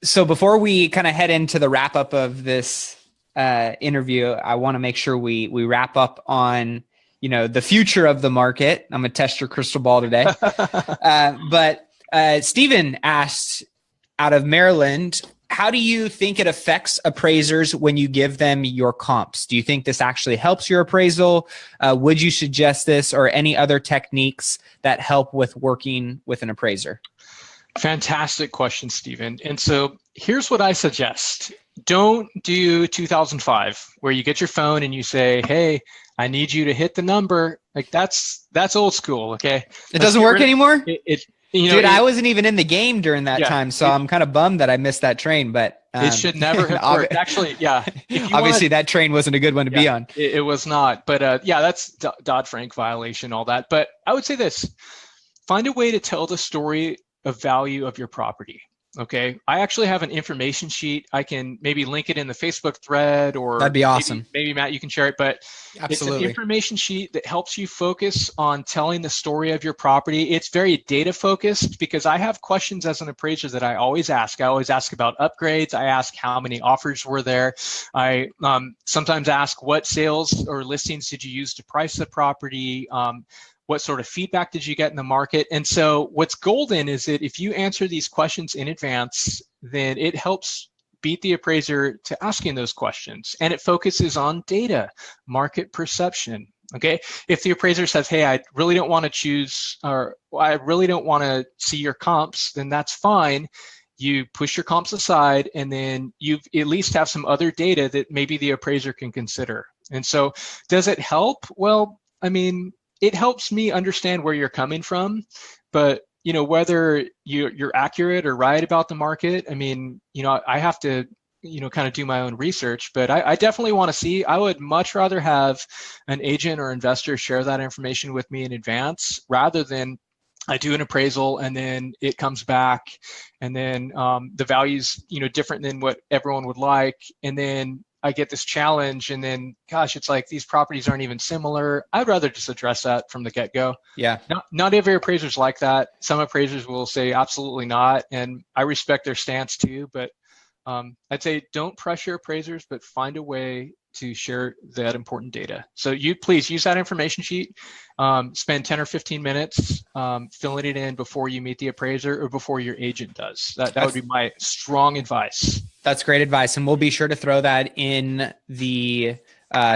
So before we kind of head into the wrap up of this interview, I want to make sure we wrap up on, the future of the market. I'm going to test your crystal ball today. But Stephen asked, out of Maryland, how do you think it affects appraisers when you give them your comps? Do you think this actually helps your appraisal? Would you suggest this or any other techniques that help with working with an appraiser? Fantastic question, Stephen. And so here's what I suggest. Don't do 2005, where you get your phone and you say, hey, I need you to hit the number. Like that's old school, okay? It doesn't work anymore? Dude, I wasn't even in the game during that time, so I'm kind of bummed that I missed that train. But it should never have worked. Actually, yeah. Obviously, that train wasn't a good one to be on. It was not. But that's Dodd-Frank violation, all that. But I would say this. Find a way to tell the story of value of your property. Okay. I actually have an information sheet. I can maybe link it in the Facebook thread, or that'd be awesome. Maybe Matt, you can share it, but absolutely. It's an information sheet that helps you focus on telling the story of your property. It's very data focused, because I have questions as an appraiser that I always ask. I always ask about upgrades. I ask how many offers were there. I sometimes ask, what sales or listings did you use to price the property? What sort of feedback did you get in the market? And so what's golden is that if you answer these questions in advance, then it helps beat the appraiser to asking those questions. And it focuses on data, market perception. Okay. If the appraiser says, hey, I really don't want to choose, or I really don't want to see your comps, then that's fine. You push your comps aside, and then you at least have some other data that maybe the appraiser can consider. And so does it help? Well, I mean, it helps me understand where you're coming from, but whether you're accurate or right about the market, I mean, I have to, kind of do my own research, but I definitely want to see. I would much rather have an agent or investor share that information with me in advance, rather than I do an appraisal and then it comes back and then the value's, different than what everyone would like, and then I get this challenge, and then, gosh, it's like these properties aren't even similar. I'd rather just address that from the get-go. Yeah. Not every appraiser's like that. Some appraisers will say absolutely not, and I respect their stance too. But I'd say don't pressure appraisers, but find a way to share that important data. So you please use that information sheet. Spend 10 or 15 minutes filling it in before you meet the appraiser or before your agent does. That would be my strong advice. That's great advice. And we'll be sure to throw that in the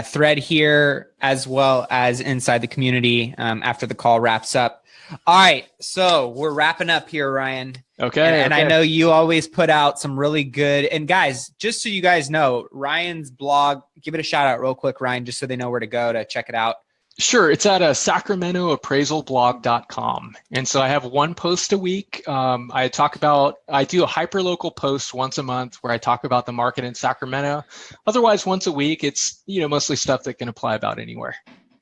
thread here, as well as inside the community after the call wraps up. All right. So we're wrapping up here, Ryan. Okay. And I know you always put out some really good, and guys, just so you guys know, Ryan's blog, give it a shout out real quick, Ryan, just so they know where to go to check it out. Sure. It's at SacramentoAppraisalblog.com. And so I have one post a week. I do a hyperlocal post once a month where I talk about the market in Sacramento. Otherwise, once a week, it's, mostly stuff that can apply about anywhere.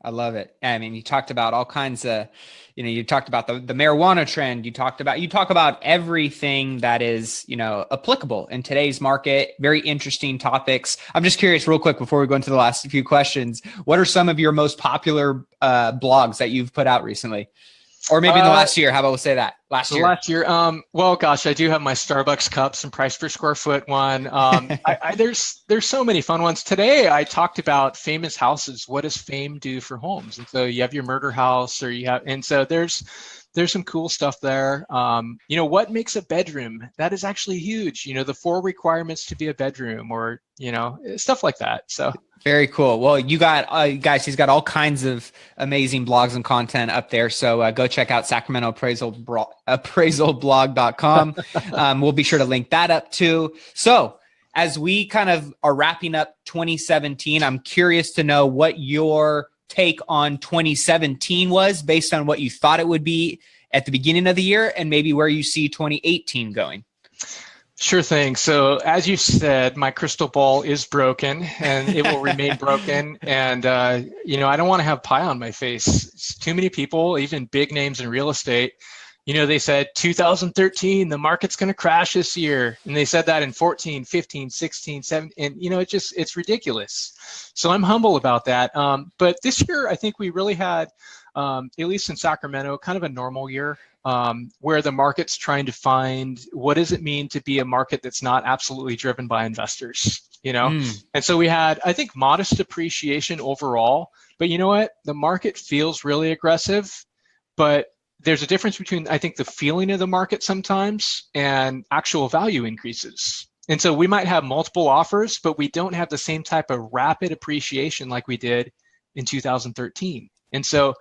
I love it. I mean, you talked about all kinds of, you talked about the marijuana trend. You talk about everything that is, applicable in today's market. Very interesting topics. I'm just curious real quick before we go into the last few questions, what are some of your most popular blogs that you've put out recently? Or maybe in the last year. How about we'll say that? Last year. Well, gosh, I do have my Starbucks cups and price per square foot one. There's so many fun ones. Today, I talked about famous houses. What does fame do for homes? And so you have your murder house, and so there's some cool stuff there. What makes a bedroom? That is actually huge. The 4 requirements to be a bedroom, or, stuff like that. So. Very cool. Well, you got guys, he's got all kinds of amazing blogs and content up there. So go check out SacramentoAppraisalblog.com. We'll be sure to link that up too. So as we kind of are wrapping up 2017, I'm curious to know what your take on 2017 was based on what you thought it would be at the beginning of the year, and maybe where you see 2018 going. Sure thing. So as you said, my crystal ball is broken and it will remain broken. And, I don't want to have pie on my face. It's too many people, even big names in real estate, they said 2013, the market's going to crash this year. And they said that in 14, 15, 16, 17, and, it's ridiculous. So I'm humble about that. But this year, I think we really had, at least in Sacramento, kind of a normal year. Where the market's trying to find what does it mean to be a market that's not absolutely driven by investors, And so we had, I think, modest appreciation overall. But you know what? The market feels really aggressive, but there's a difference between, I think, the feeling of the market sometimes and actual value increases. And so we might have multiple offers, but we don't have the same type of rapid appreciation like we did in 2013. And so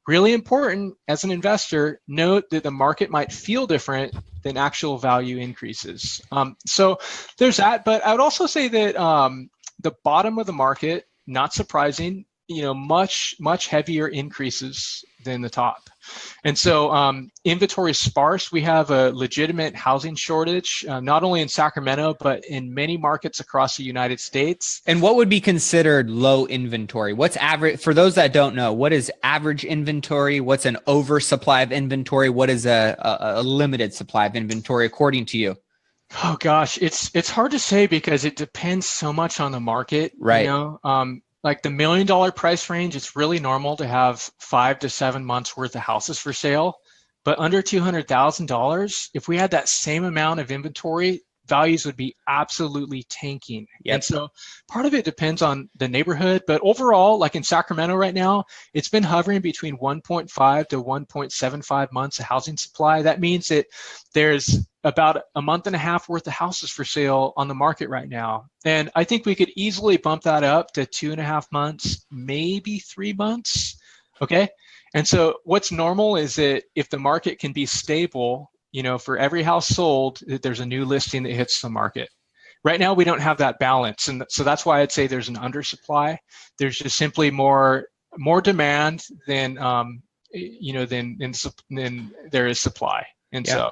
really important as an investor, note that the market might feel different than actual value increases. So there's that, but I would also say that the bottom of the market, not surprising, much heavier increases than the top. And so inventory is sparse. We have a legitimate housing shortage, not only in Sacramento, but in many markets across the United States. And what would be considered low inventory? What's average? For those that don't know, what is average inventory? What's an oversupply of inventory? What is a limited supply of inventory according to you? Oh gosh, it's hard to say because it depends so much on the market. Right. Like the $1 million price range, it's really normal to have 5 to 7 months worth of houses for sale. But under $200,000, if we had that same amount of inventory, values would be absolutely tanking. Yep. And so part of it depends on the neighborhood. But overall, like in Sacramento right now, it's been hovering between 1.5 to 1.75 months of housing supply. That means that there's about a month and a half worth of houses for sale on the market right now. And I think we could easily bump that up to 2.5 months, maybe 3 months. Okay. And so what's normal is that if the market can be stable, for every house sold, there's a new listing that hits the market. Right now, we don't have that balance. And so that's why I'd say there's an undersupply. There's just simply more demand than, than there is supply. And so,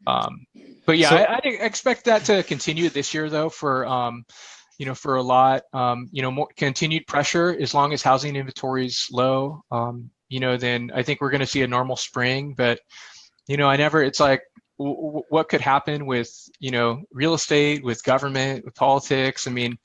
but yeah, I expect that to continue this year though, for a lot, more continued pressure as long as housing inventory is low, then I think we're going to see a normal spring. But it's like, what could happen with, real estate, with government, with politics? I mean,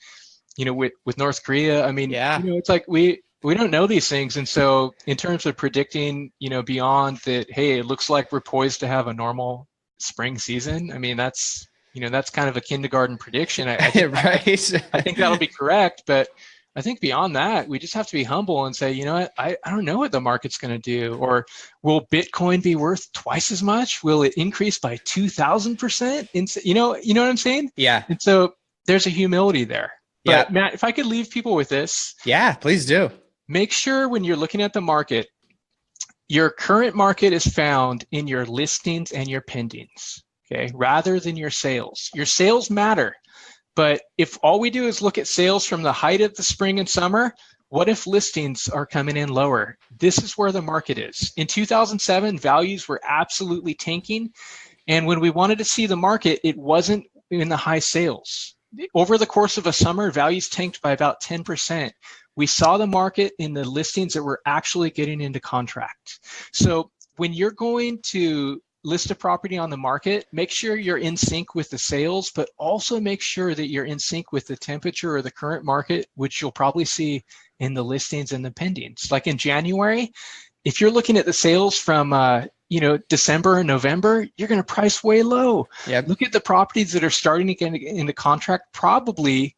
with North Korea, I mean, it's like we don't know these things. And so in terms of predicting, beyond that, hey, it looks like we're poised to have a normal spring season. I mean, that's kind of a kindergarten prediction. I think, right. I think that'll be correct. But I think beyond that, we just have to be humble and say, what, I don't know what the market's going to do. Or will Bitcoin be worth twice as much? Will it increase by 2,000%? You know what I'm saying? Yeah. And so there's a humility there. But Yeah. Matt, if I could leave people with this. Yeah, please do. Make sure when you're looking at the market, your current market is found in your listings and your pendings, okay, rather than your sales. Your sales matter. But if all we do is look at sales from the height of the spring and summer, what if listings are coming in lower? This is where the market is. In 2007, values were absolutely tanking. And when we wanted to see the market, it wasn't in the high sales. Over the course of a summer, values tanked by about 10%. We saw the market in the listings that were actually getting into contract. So when you're going to list a property on the market, make sure you're in sync with the sales, but also make sure that you're in sync with the temperature of the current market, which you'll probably see in the listings and the pendings. Like in January, if you're looking at the sales from December and November, you're going to price way low. Yep. Look at the properties that are starting to get into contract probably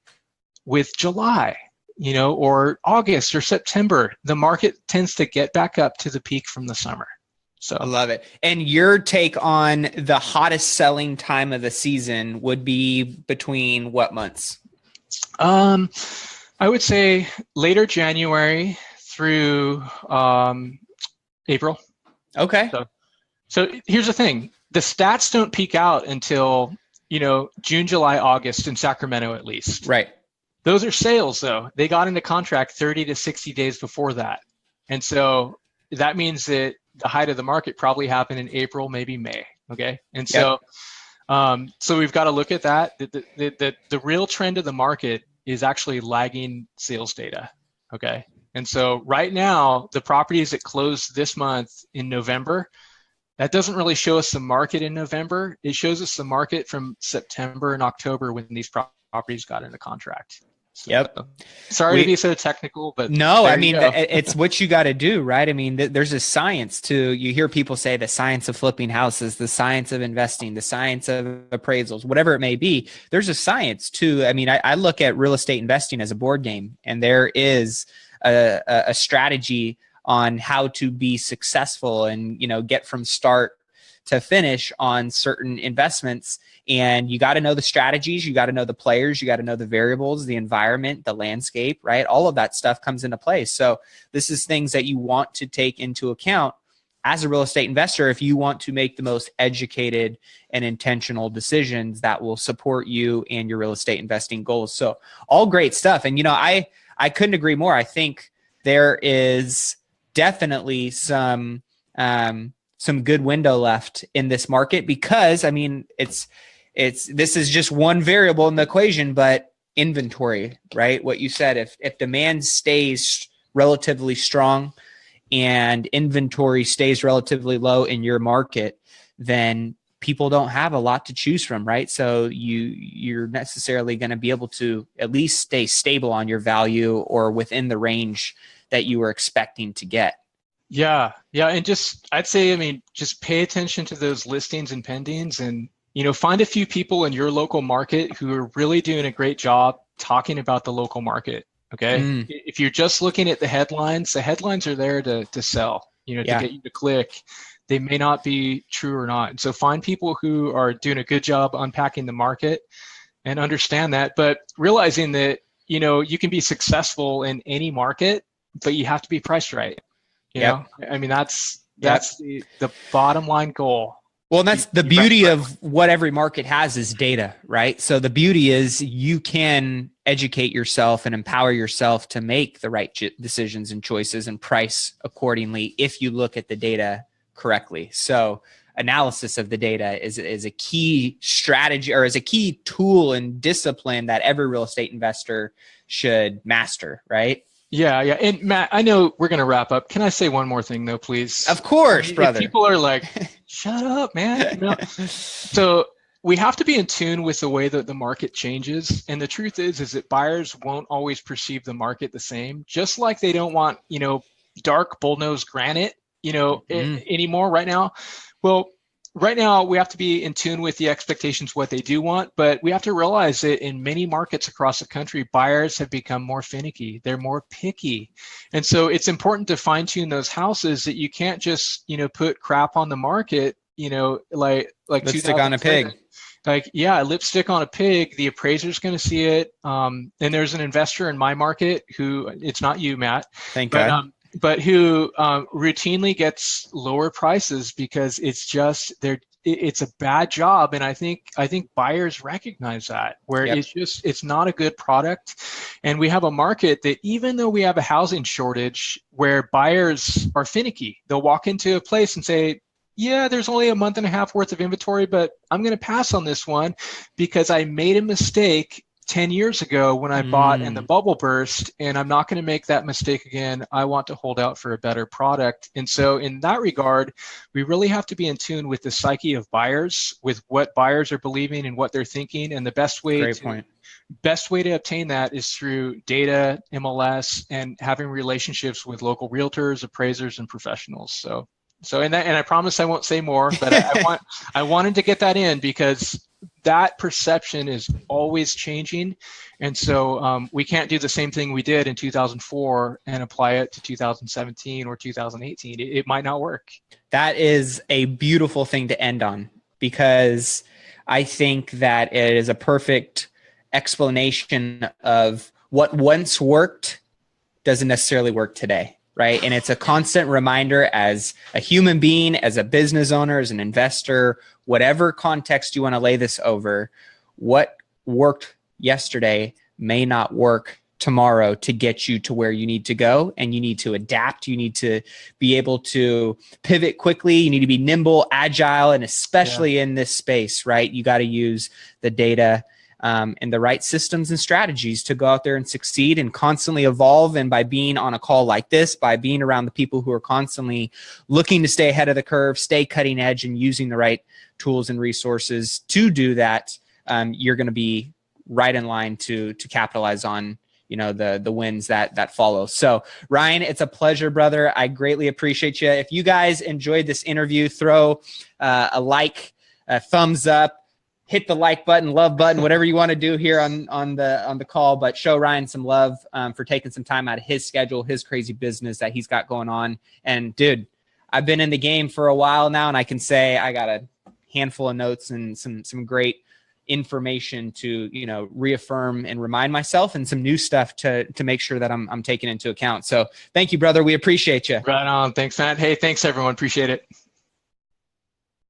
with July, or August or September. The market tends to get back up to the peak from the summer. So I love it. And your take on the hottest selling time of the season would be between what months? I would say later January through April. Okay. So here's the thing. The stats don't peak out until, June, July, August in Sacramento at least. Right. Those are sales though. They got into contract 30 to 60 days before that. And so that means that the height of the market probably happened in April, maybe May. Okay. And so So we've got to look at that. The real trend of the market is actually lagging sales data. Okay. And so right now, the properties that closed this month in November, that doesn't really show us the market in November. It shows us the market from September and October when these properties got into contract. So, Yep. Sorry to be so technical, but no, I mean, it's what you got to do, right? I mean, there's a science to, you hear people say the science of flipping houses, the science of investing, the science of appraisals, whatever it may be. There's a science to, I mean, I look at real estate investing as a board game, and there is a strategy on how to be successful and, get from start to finish on certain investments. And you got to know the strategies, you got to know the players, you got to know the variables, the environment, the landscape, right? All of that stuff comes into play. So this is things that you want to take into account as a real estate investor if you want to make the most educated and intentional decisions that will support you and your real estate investing goals. So all great stuff. And, I couldn't agree more. I think there is definitely some good window left in this market because, I mean, this is just one variable in the equation, but inventory, right? What you said, if demand stays relatively strong and inventory stays relatively low in your market, then people don't have a lot to choose from, right? So you're necessarily going to be able to at least stay stable on your value or within the range that you were expecting to get. Yeah. And I'd say, just pay attention to those listings and pendings and, find a few people in your local market who are really doing a great job talking about the local market. Okay. If you're just looking at the headlines are there to sell, to get you to click. They may not be true or not. And so find people who are doing a good job unpacking the market and understand that, but realizing that, you can be successful in any market, but you have to be priced right. You know, that's the bottom line goal. Well, and that's the beauty of what every market has is data, right? So the beauty is you can educate yourself and empower yourself to make the right decisions and choices and price accordingly if you look at the data correctly. So analysis of the data is a key strategy or is a key tool and discipline that every real estate investor should master, right? Yeah. And Matt, I know we're going to wrap up. Can I say one more thing though, please? Of course, brother. People are like, shut up, man. So we have to be in tune with the way that the market changes. And the truth is that buyers won't always perceive the market the same, just like they don't want, dark bullnose granite, anymore right now. Well, right now, we have to be in tune with the expectations, what they do want, but we have to realize that in many markets across the country, buyers have become more finicky. They're more picky. And so it's important to fine tune those houses that you can't just, put crap on the market, like lipstick on a pig. Lipstick on a pig. The appraiser's going to see it. And there's an investor in my market who, it's not you, Matt. Thank God. But who routinely gets lower prices because it's a bad job. And I think buyers recognize that where it's not a good product. And we have a market that even though we have a housing shortage where buyers are finicky, they'll walk into a place and say, yeah, there's only a month and a half worth of inventory, but I'm going to pass on this one because I made a mistake 10 years ago when I bought and the bubble burst, and I'm not going to make that mistake again. I want to hold out for a better product. And so in that regard, we really have to be in tune with the psyche of buyers, with what buyers are believing and what they're thinking. And the best way to obtain that is through data, MLS, and having relationships with local realtors, appraisers, and professionals. And I promise I won't say more, but I wanted to get that in because that perception is always changing. And so we can't do the same thing we did in 2004 and apply it to 2017 or 2018. It might not work. That is a beautiful thing to end on because I think that it is a perfect explanation of what once worked doesn't necessarily work today. Right. And it's a constant reminder as a human being, as a business owner, as an investor, whatever context you want to lay this over, what worked yesterday may not work tomorrow to get you to where you need to go, and you need to adapt. You need to be able to pivot quickly. You need to be nimble, agile, and especially in this space, right? You got to use the data and the right systems and strategies to go out there and succeed and constantly evolve. And by being on a call like this, by being around the people who are constantly looking to stay ahead of the curve, stay cutting edge, and using the right tools and resources to do that, you're going to be right in line to capitalize on the wins that follow. So Ryan, it's a pleasure, brother. I greatly appreciate you. If you guys enjoyed this interview, throw a like, a thumbs up, hit the like button, love button, whatever you want to do here on the call, but show Ryan some love for taking some time out of his schedule, his crazy business that he's got going on. And dude, I've been in the game for a while now, and I can say I got a handful of notes and some great information to reaffirm and remind myself, and some new stuff to make sure that I'm taking into account. So thank you, brother. We appreciate you. Right on. Thanks, Matt. Hey, thanks everyone. Appreciate it.